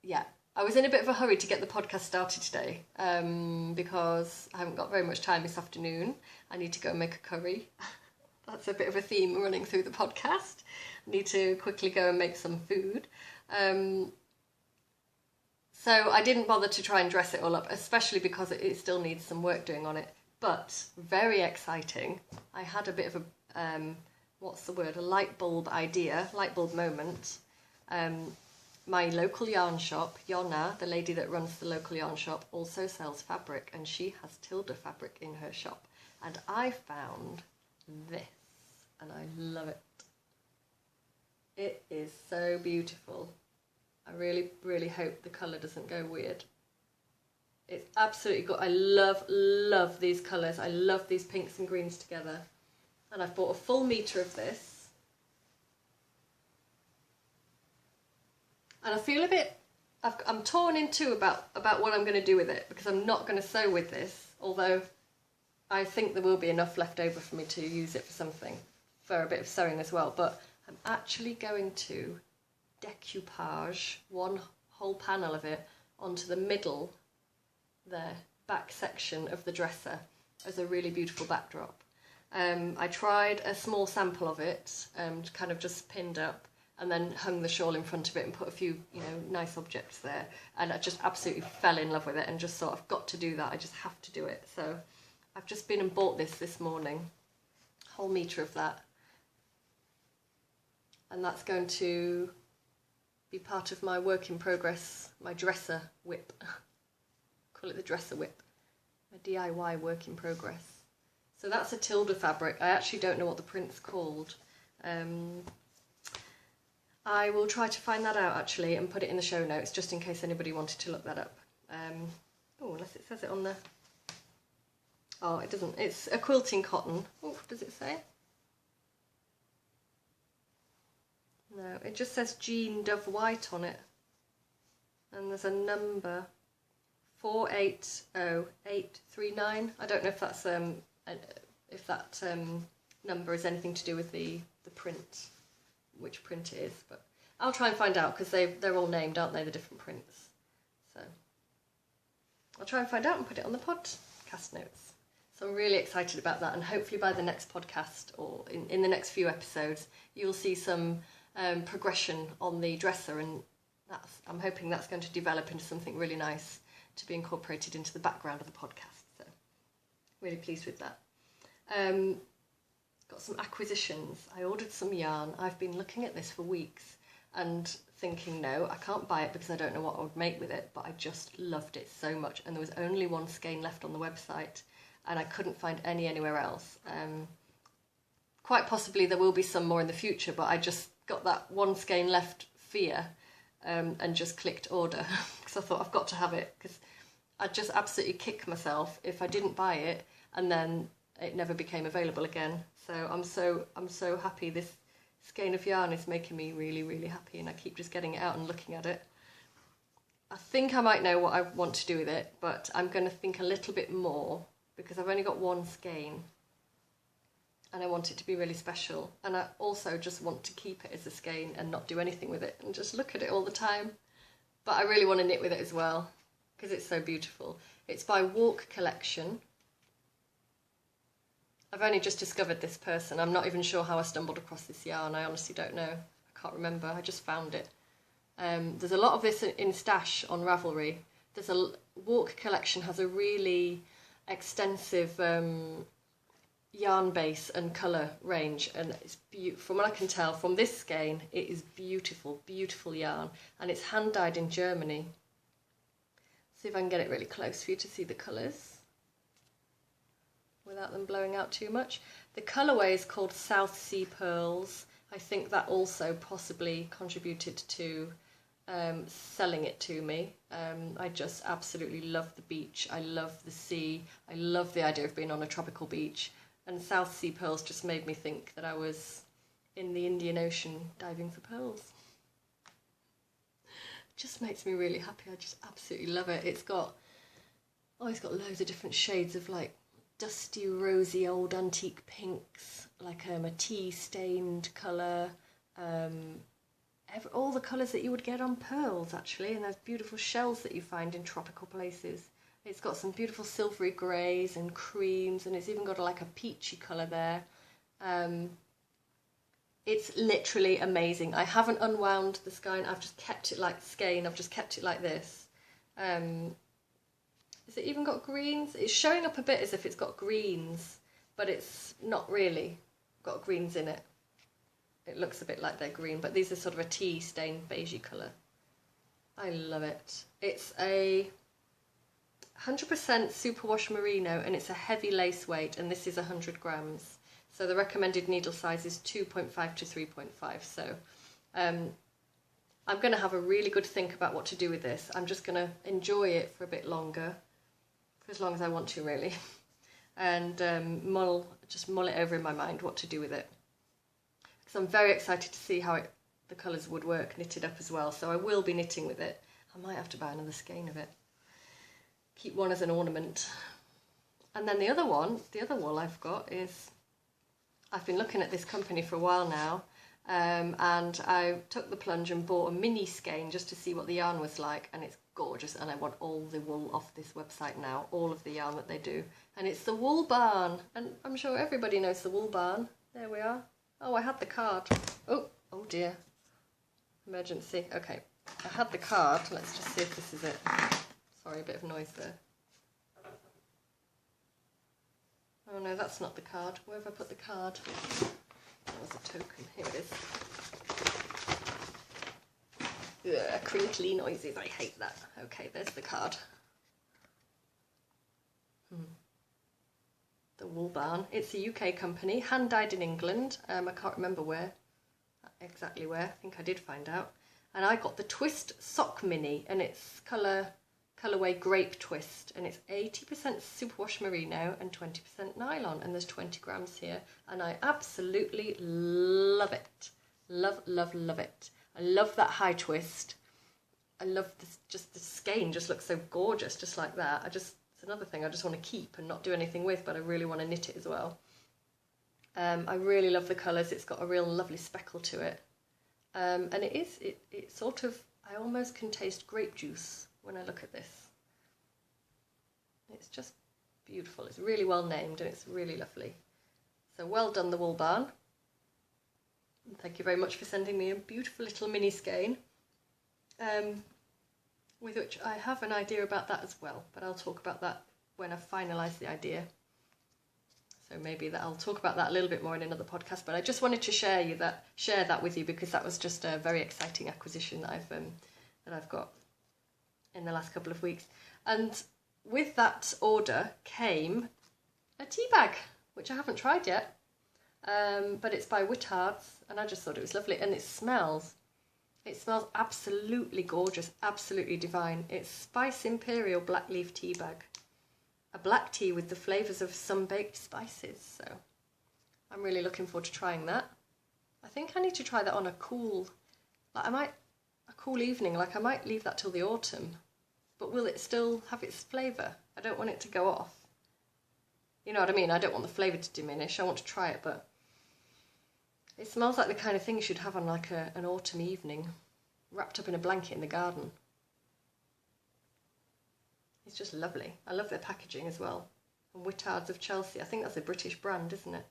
Speaker 1: Yeah, I was in a bit of a hurry to get the podcast started today because I haven't got very much time this afternoon. I need to go and make a curry. That's a bit of a theme running through the podcast. I need to quickly go and make some food. So I didn't bother to try and dress it all up, especially because it still needs some work doing on it. But very exciting. I had a bit of a, a light bulb idea, light bulb moment. My local yarn shop, Yonna, the lady that runs the local yarn shop, also sells fabric, and she has Tilda fabric in her shop. And I found this, and I love it. It is so beautiful. I really, really hope the colour doesn't go weird. It's absolutely good. I love these colours. I love these pinks and greens together. And I've bought a full metre of this. And I feel a bit, I'm torn in two about what I'm going to do with it, because I'm not going to sew with this, although I think there will be enough left over for me to use it for something, for a bit of sewing as well. But I'm actually going to decoupage one whole panel of it onto the middle, the back section of the dresser, as a really beautiful backdrop. I tried a small sample of it, kind of just pinned up, and then hung the shawl in front of it and put a few, nice objects there. And I just absolutely fell in love with it and just thought, I've got to do that. I just have to do it. So I've just been and bought this morning, whole metre of that. And that's going to be part of my work in progress, my dresser whip. Call it the dresser whip, my DIY work in progress. So that's a Tilda fabric. I actually don't know what the print's called. I will try to find that out actually and put it in the show notes just in case anybody wanted to look that up. Oh, unless it says it on the... Oh, it doesn't. It's a quilting cotton. Oh, does it say? No, it just says Jean Dove White on it. And there's a number, 480839. I don't know if that's if that number is anything to do with the print, which print it is, but I'll try and find out, because they're all named, aren't they, the different prints? So I'll try and find out and put it on the podcast notes. So I'm really excited about that, and hopefully by the next podcast, or in the next few episodes, you'll see some progression on the dresser, and I'm hoping that's going to develop into something really nice to be incorporated into the background of the podcast. So really pleased with that. Got some acquisitions. I ordered some yarn. I've been looking at this for weeks and thinking, no, I can't buy it because I don't know what I would make with it, but I just loved it so much, and there was only one skein left on the website and I couldn't find any anywhere else. Quite possibly there will be some more in the future, but I just got that one skein left fear and just clicked order because I thought I've got to have it, because I'd just absolutely kick myself if I didn't buy it and then it never became available again. So I'm so happy. This skein of yarn is making me really, really happy, and I keep just getting it out and looking at it. I think I might know what I want to do with it, but I'm going to think a little bit more, because I've only got one skein and I want it to be really special, and I also just want to keep it as a skein and not do anything with it and just look at it all the time. But I really want to knit with it as well because it's so beautiful. It's by Walk Collection. I've only just discovered this person. I'm not even sure how I stumbled across this yarn. I honestly don't know. I can't remember. I just found it. There's a lot of this in stash on Ravelry. Walk Collection has a really extensive yarn base and colour range, and it's from what I can tell from this skein, it is beautiful, beautiful yarn, and it's hand dyed in Germany. See if I can get it really close for you to see the colours without them blowing out too much. The colourway is called South Sea Pearls. I think that also possibly contributed to selling it to me. I just absolutely love the beach. I love the sea. I love the idea of being on a tropical beach. And South Sea Pearls just made me think that I was in the Indian Ocean diving for pearls. It just makes me really happy. I just absolutely love it. It's got loads of different shades of like dusty, rosy, old antique pinks, like a tea-stained colour, all the colours that you would get on pearls actually, and those beautiful shells that you find in tropical places. It's got some beautiful silvery greys and creams, and it's even got like a peachy colour there. It's literally amazing. I haven't unwound the skein, I've just kept it like skein, I've just kept it like this. Has it even got greens? It's showing up a bit as if it's got greens, but it's not really got greens in it. It looks a bit like they're green, but these are sort of a tea-stained beigey colour. I love it. It's a 100% superwash merino, and it's a heavy lace weight, and this is 100 grams. So the recommended needle size is 2.5 to 3.5. So I'm going to have a really good think about what to do with this. I'm just going to enjoy it for a bit longer, for as long as I want to really, and mull it over in my mind what to do with it. Because I'm very excited to see how it the colours would work knitted up as well. So I will be knitting with it. I might have to buy another skein of it. Keep one as an ornament. And then the other wool I've got is, I've been looking at this company for a while now, and I took the plunge and bought a mini skein just to see what the yarn was like, and it's gorgeous, and I want all the wool off this website now, all of the yarn that they do. And it's the Wool Barn, and I'm sure everybody knows the Wool Barn. There we are. Oh, I had the card. Oh dear. Emergency. Okay, I had the card. Let's just see if this is it. Sorry, a bit of noise there. Oh no, that's not the card. Where have I put the card? That was a token. Here it is. Ugh, crinkly noises. I hate that. Okay, there's the card. The Wool Barn. It's a UK company, hand dyed in England. I can't remember exactly where. I think I did find out. And I got the Twist Sock Mini, and it's colourway Grape Twist, and it's 80% superwash merino and 20% nylon, and there's 20 grams here, and I absolutely love it. Love, love, love it. I love that high twist. I love this, just the skein just looks so gorgeous, just like that. It's another thing I just want to keep and not do anything with, but I really want to knit it as well. I really love the colours. It's got a real lovely speckle to it. And it sort of, I almost can taste grape juice when I look at this. It's just beautiful. It's really well named, and it's really lovely. So well done, the Wool Barn. And thank you very much for sending me a beautiful little mini skein, with which I have an idea about that as well, but I'll talk about that when I've finalised the idea. So maybe I'll talk about that a little bit more in another podcast, but I just wanted to share that with you, because that was just a very exciting acquisition that I've got in the last couple of weeks. And with that order came a tea bag, which I haven't tried yet, but it's by Whittards, and I just thought it was lovely, and it smells absolutely gorgeous, absolutely divine. It's Spice Imperial Black Leaf Tea Bag, a black tea with the flavours of some baked spices. So I'm really looking forward to trying that. I think I need to try that on a cool evening. Like, I might leave that till the autumn, but will it still have its flavour? I don't want it to go off. You know what I mean? I don't want the flavour to diminish. I want to try it, but it smells like the kind of thing you should have on like an autumn evening, wrapped up in a blanket in the garden. It's just lovely. I love their packaging as well. And Whittards of Chelsea. I think that's a British brand, isn't it?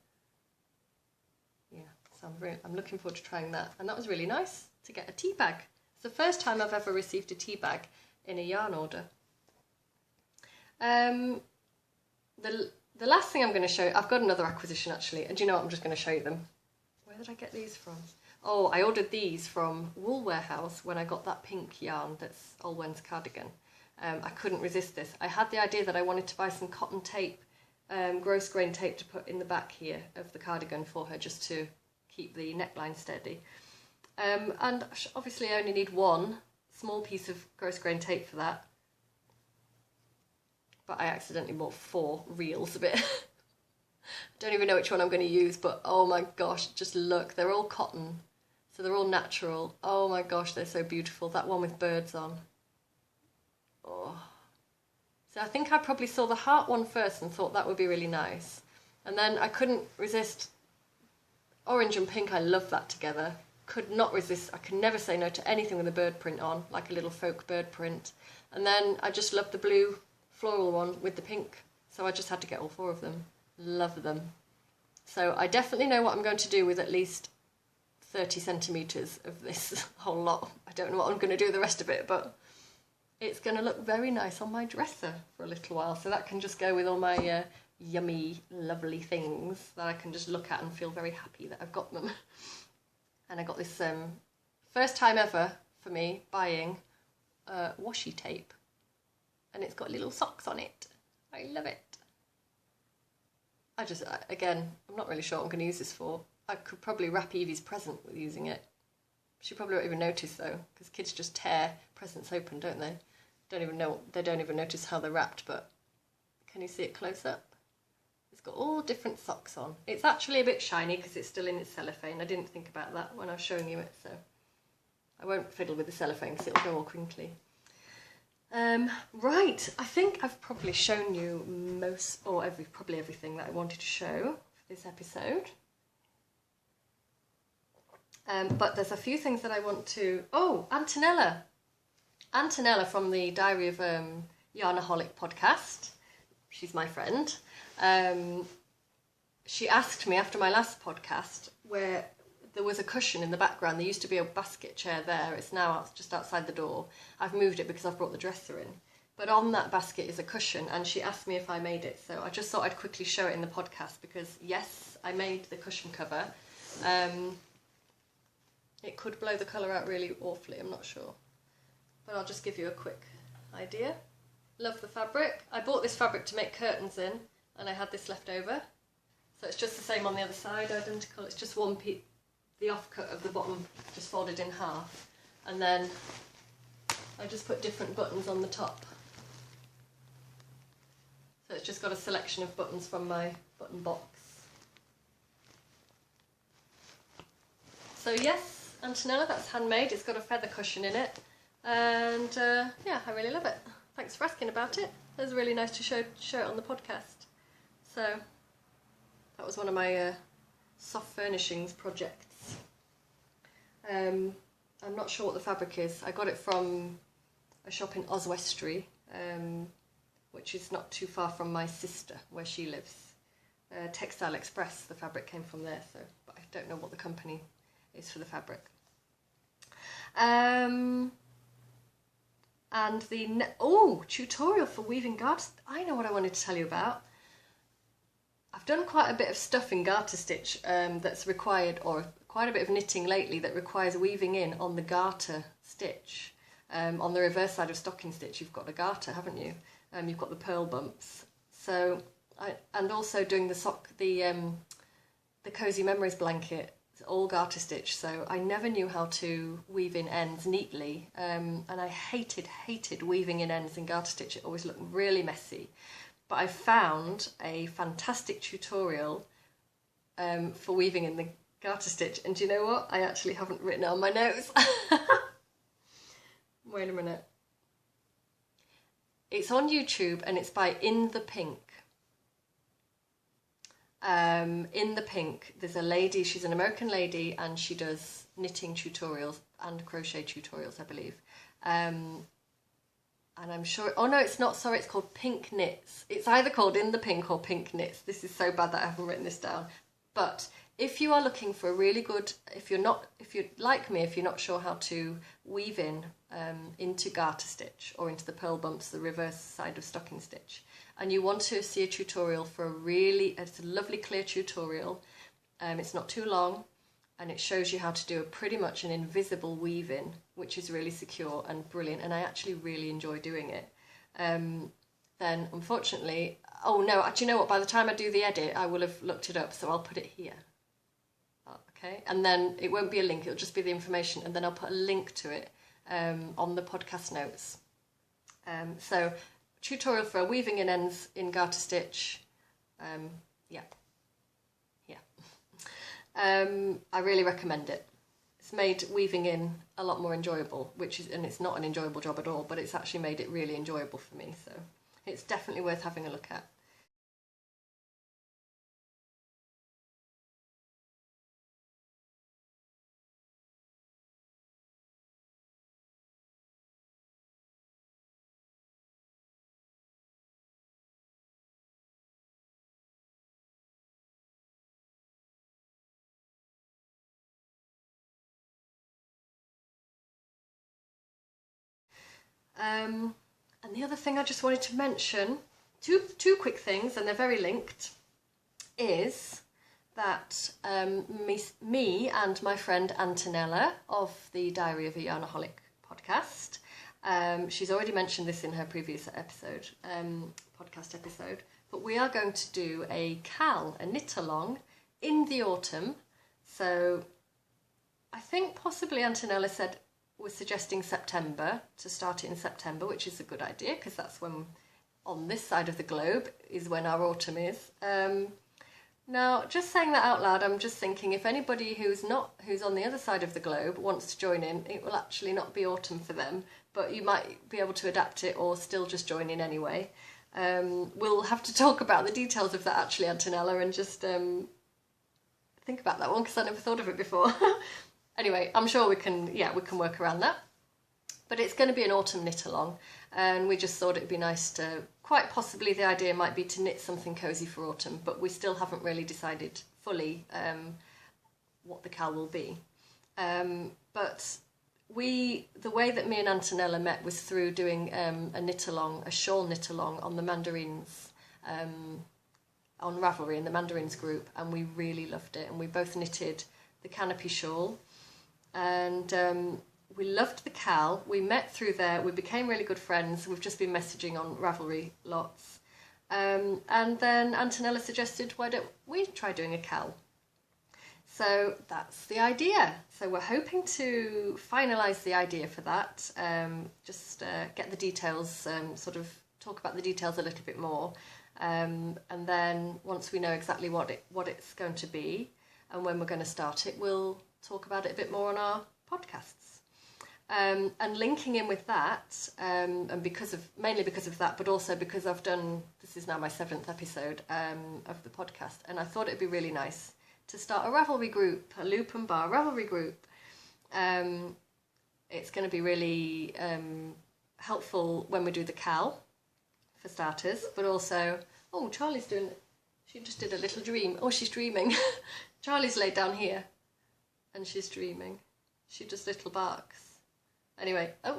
Speaker 1: Yeah, so I'm looking forward to trying that. And that was really nice to get a tea bag. It's the first time I've ever received a tea bag in a yarn order. The last thing I'm going to show you, I've got another acquisition actually, and do you know what, I'm just going to show you them. Where did I get these from? Oh, I ordered these from Wool Warehouse when I got that pink yarn that's Olwen's cardigan. I couldn't resist this. I had the idea that I wanted to buy some cotton tape, gross grain tape to put in the back here of the cardigan for her, just to keep the neckline steady. And obviously I only need one small piece of gross grain tape for that. But I accidentally bought 4 reels of it. Don't even know which one I'm going to use, but oh my gosh, just look, they're all cotton, so they're all natural. Oh my gosh, they're so beautiful. That one with birds on. Oh. So I think I probably saw the heart one first and thought that would be really nice. And then I couldn't resist orange and pink. I love that together. Could not resist. I could never say no to anything with a bird print on, like a little folk bird print. And then I just loved the blue floral one with the pink. So I just had to get all 4 of them. Love them. So I definitely know what I'm going to do with at least 30 centimetres of this whole lot. I don't know what I'm going to do with the rest of it, but it's going to look very nice on my dresser for a little while. So that can just go with all my yummy, lovely things that I can just look at and feel very happy that I've got them. And I got this first time ever for me buying washi tape. And it's got little socks on it. I love it. Again, I'm not really sure what I'm going to use this for. I could probably wrap Evie's present with using it. She probably won't even notice though, because kids just tear presents open, don't they? They don't even notice how they're wrapped, but can you see it close up? It's got all different socks on. It's actually a bit shiny because it's still in its cellophane. I didn't think about that when I was showing you it, so I won't fiddle with the cellophane because it'll go all crinkly. Right, I think I've probably shown you probably everything that I wanted to show for this episode. But there's a few things that I want to... Oh, Antonella! Antonella from the Diary of Yarnaholic podcast. She's my friend. She asked me after my last podcast where there was a cushion in the background. There used to be a basket chair there. It's now just outside the door. I've moved it because I've brought the dresser in. But on that basket is a cushion, and she asked me if I made it. So I just thought I'd quickly show it in the podcast because, yes, I made the cushion cover. It could blow the colour out really awfully, I'm not sure. But I'll just give you a quick idea. Love the fabric. I bought this fabric to make curtains in, and I had this left over. So it's just the same on the other side, identical. It's just one piece, the offcut of the bottom just folded in half. And then I just put different buttons on the top. So it's just got a selection of buttons from my button box. So yes, Antonella, that's handmade. It's got a feather cushion in it. And yeah, I really love it. Thanks for asking about it. It was really nice to show it on the podcast. So that was one of my soft furnishings projects. I'm not sure what the fabric is. I got it from a shop in Oswestry, which is not too far from my sister, where she lives. Textile Express, the fabric came from there, so but I don't know what the company is for the fabric. And the tutorial for weaving garter. I know what I wanted to tell you about. I've done quite a bit of stuff in garter stitch that's required, or quite a bit of knitting lately that requires weaving in on the garter stitch. On the reverse side of stocking stitch, you've got a garter, haven't you? You've got the purl bumps. So, and also doing the Cozy Memories blanket. It's all garter stitch, so I never knew how to weave in ends neatly, and I hated weaving in ends in garter stitch. It always looked really messy. But I found a fantastic tutorial for weaving in the garter stitch, and do you know what? I actually haven't written it on my notes. Wait a minute. It's on YouTube and it's by In the Pink. In the Pink, there's a lady, she's an American lady, and she does knitting tutorials and crochet tutorials, I believe. And I'm sure, oh no, it's not, sorry, it's called Pink Knits. It's either called In the Pink or Pink Knits. This is so bad that I haven't written this down. But if you are looking for a really good, if you're like me, if you're not sure how to weave in into garter stitch or into the purl bumps, the reverse side of stocking stitch, and you want to see a tutorial for it's a lovely clear tutorial, it's not too long, and it shows you how to do pretty much an invisible weave-in, which is really secure and brilliant, and I actually really enjoy doing it. Then unfortunately, oh no, do you know what, by the time I do the edit I will have looked it up, so I'll put it here. Okay, and then it won't be a link, it'll just be the information, and then I'll put a link to it on the podcast notes. So tutorial for weaving in ends in garter stitch. I really recommend it. It's made weaving in a lot more enjoyable, and it's not an enjoyable job at all, but it's actually made it really enjoyable for me, so it's definitely worth having a look at. And the other thing I just wanted to mention, two quick things, and they're very linked, is that me and my friend Antonella of the Diary of a Yarnaholic podcast, she's already mentioned this in her previous episode, podcast episode, but we are going to do a knit-along in the autumn. So I think possibly Antonella was suggesting September, to start it in September, which is a good idea because that's when, on this side of the globe, is when our autumn is. Now, just saying that out loud, I'm just thinking if anybody who's on the other side of the globe wants to join in, it will actually not be autumn for them, but you might be able to adapt it or still just join in anyway. We'll have to talk about the details of that actually, Antonella, and just think about that one because I never thought of it before. Anyway, I'm sure we can work around that. But it's going to be an autumn knit along, and we just thought it'd be nice to, quite possibly the idea might be to knit something cosy for autumn, but we still haven't really decided fully what the cal will be. But the way that me and Antonella met was through doing a shawl knit along on the mandarins, on Ravelry in the mandarins group, and we really loved it, and we both knitted the canopy shawl, and we loved the cal. We met through there. We became really good friends. We've just been messaging on Ravelry lots. And then Antonella suggested, why don't we try doing a cal? So that's the idea. So we're hoping to finalise the idea for that. Get the details, sort of talk about the details a little bit more. And then once we know exactly what it's going to be and when we're going to start it, we'll talk about it a bit more on our podcasts. And linking in with that, and mainly because of that, but also because this is now my 7th episode of the podcast, and I thought it'd be really nice to start a Ravelry group, a Loop and Bar Ravelry group. It's going to be really helpful when we do the cal, for starters, but also, Charlie's she just did a little dream. Oh, she's dreaming. Charlie's laid down here, and she's dreaming. She does little barks. Anyway, I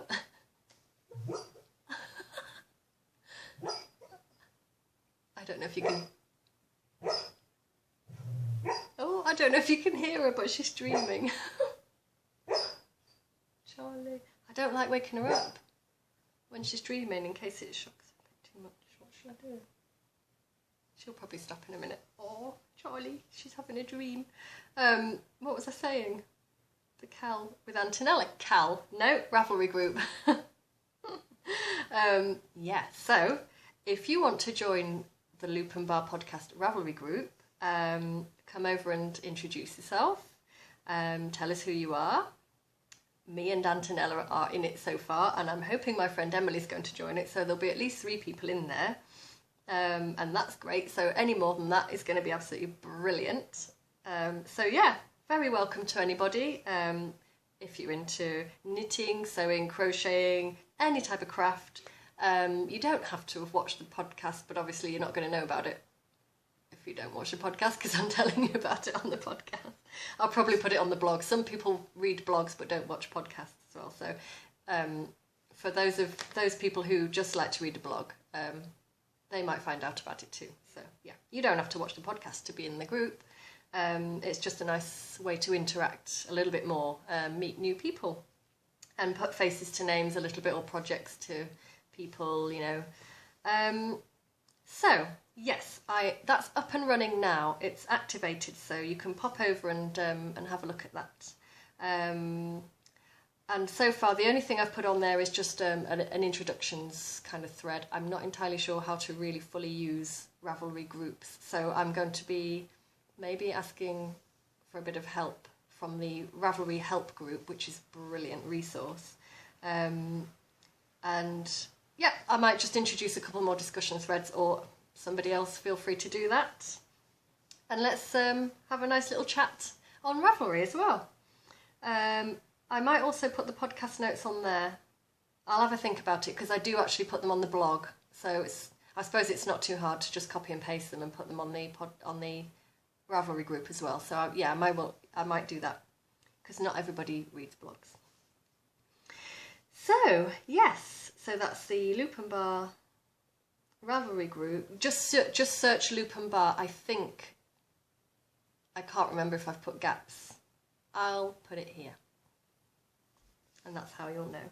Speaker 1: don't know if you can... I don't know if you can hear her, but she's dreaming. Charlie, I don't like waking her up when she's dreaming in case it shocks her a bit too much. What shall I do? She'll probably stop in a minute. Oh, Charlie, she's having a dream. What was I saying? The cal with Antonella. No, Ravelry group. So if you want to join the Loop and Bar podcast Ravelry group, come over and introduce yourself. Tell us who you are. Me and Antonella are in it so far, and I'm hoping my friend Emily's going to join it, so there'll be at least 3 people in there, and that's great. So any more than that is going to be absolutely brilliant. Very welcome to anybody. If you're into knitting, sewing, crocheting, any type of craft, you don't have to have watched the podcast, but obviously you're not going to know about it if you don't watch the podcast, because I'm telling you about it on the podcast. I'll probably put it on the blog. Some people read blogs but don't watch podcasts as well. So for those people who just like to read a blog, they might find out about it too. So yeah, you don't have to watch the podcast to be in the group. It's just a nice way to interact a little bit more, meet new people, and put faces to names a little bit, or projects to people, you know. So yes, that's up and running now. It's activated, so you can pop over and have a look at that. And so far, the only thing I've put on there is just an introductions kind of thread. I'm not entirely sure how to really fully use Ravelry groups, so I'm going to be maybe asking for a bit of help from the Ravelry help group, which is a brilliant resource. And yeah, I might just introduce a couple more discussion threads, or somebody else feel free to do that. And let's have a nice little chat on Ravelry as well. I might also put the podcast notes on there. I'll have a think about it, because I do actually put them on the blog. So I suppose it's not too hard to just copy and paste them and put them on the Ravelry group as well. So I might do that, because not everybody reads blogs. So yes, so that's the Loop and Bar Ravelry group. Just search Loop and Bar. I can't remember if I've put gaps. I'll put it here, and that's how you'll know.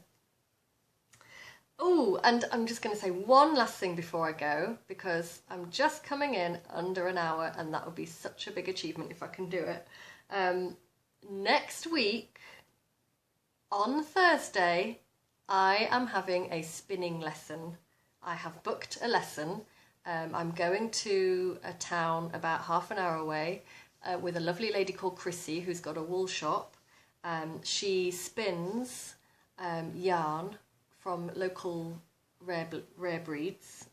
Speaker 1: Oh, and I'm just going to say one last thing before I go, because I'm just coming in under an hour, and that would be such a big achievement if I can do it. Next week, on Thursday, I am having a spinning lesson. I have booked a lesson, I'm going to a town about half an hour away with a lovely lady called Chrissy who's got a wool shop. She spins yarn from local rare breeds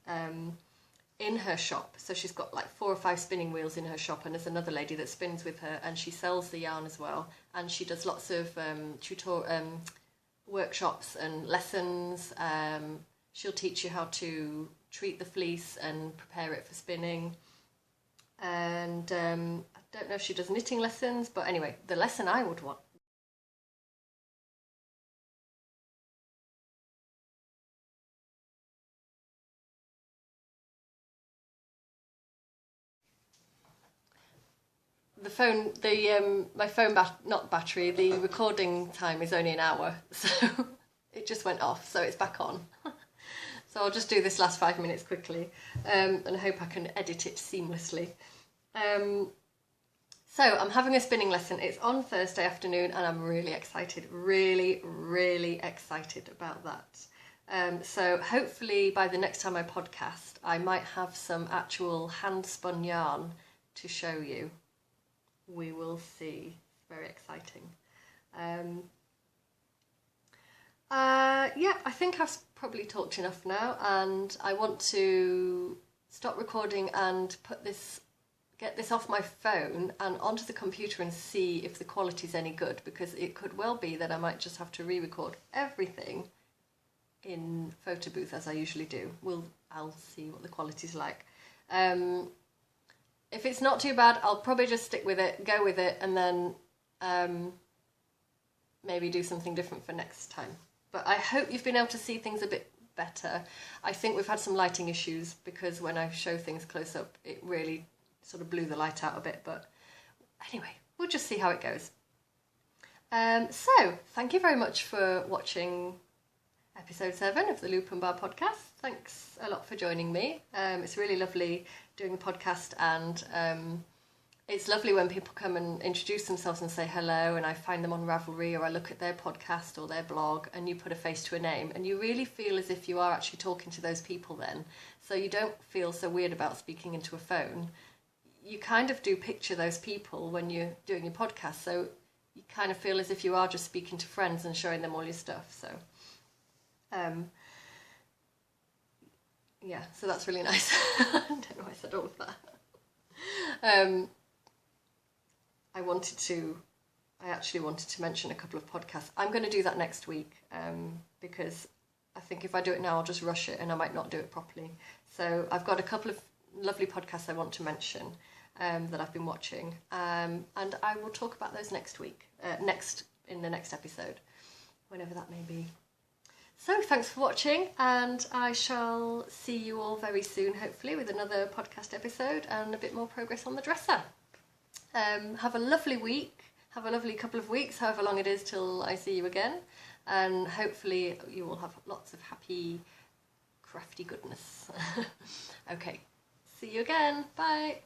Speaker 1: in her shop. So she's got like 4 or 5 spinning wheels in her shop, and there's another lady that spins with her, and she sells the yarn as well. And she does lots of workshops and lessons. She'll teach you how to treat the fleece and prepare it for spinning. And I don't know if she does knitting lessons, but anyway, the lesson I would want. The phone, my phone not battery, the recording time is only an hour, so it just went off, so it's back on. So I'll just do this last 5 minutes quickly, and I hope I can edit it seamlessly. So I'm having a spinning lesson. It's on Thursday afternoon, and I'm really excited, really excited about that. So hopefully by the next time I podcast, I might have some actual hand-spun yarn to show you. We will see. Very exciting. Yeah, I think I've probably talked enough now, and I want to stop recording and get this off my phone and onto the computer and see if the quality's any good, because it could well be that I might just have to re-record everything in photo booth as I usually do. I'll see what the quality's like. If it's not too bad, I'll probably just stick with it, go with it, and then maybe do something different for next time. But I hope you've been able to see things a bit better. I think we've had some lighting issues because when I show things close up, it really sort of blew the light out a bit. But anyway, we'll just see how it goes. So, thank you very much for watching episode 7 of the Loop and Bar podcast. Thanks a lot for joining me. It's really lovely doing a podcast, and it's lovely when people come and introduce themselves and say hello, and I find them on Ravelry, or I look at their podcast or their blog, and you put a face to a name, and you really feel as if you are actually talking to those people then. So you don't feel so weird about speaking into a phone. You kind of do picture those people when you're doing your podcast, so you kind of feel as if you are just speaking to friends and showing them all your stuff. So yeah, so that's really nice. I don't know why I said all of that. I actually wanted to mention a couple of podcasts. I'm going to do that next week, because I think if I do it now, I'll just rush it and I might not do it properly. So I've got a couple of lovely podcasts I want to mention that I've been watching, and I will talk about those next week, in the next episode, whenever that may be. So thanks for watching, and I shall see you all very soon, hopefully, with another podcast episode and a bit more progress on the dresser. Have a lovely week, have a lovely couple of weeks, however long it is till I see you again, and hopefully you will have lots of happy, crafty goodness. Okay, see you again, bye!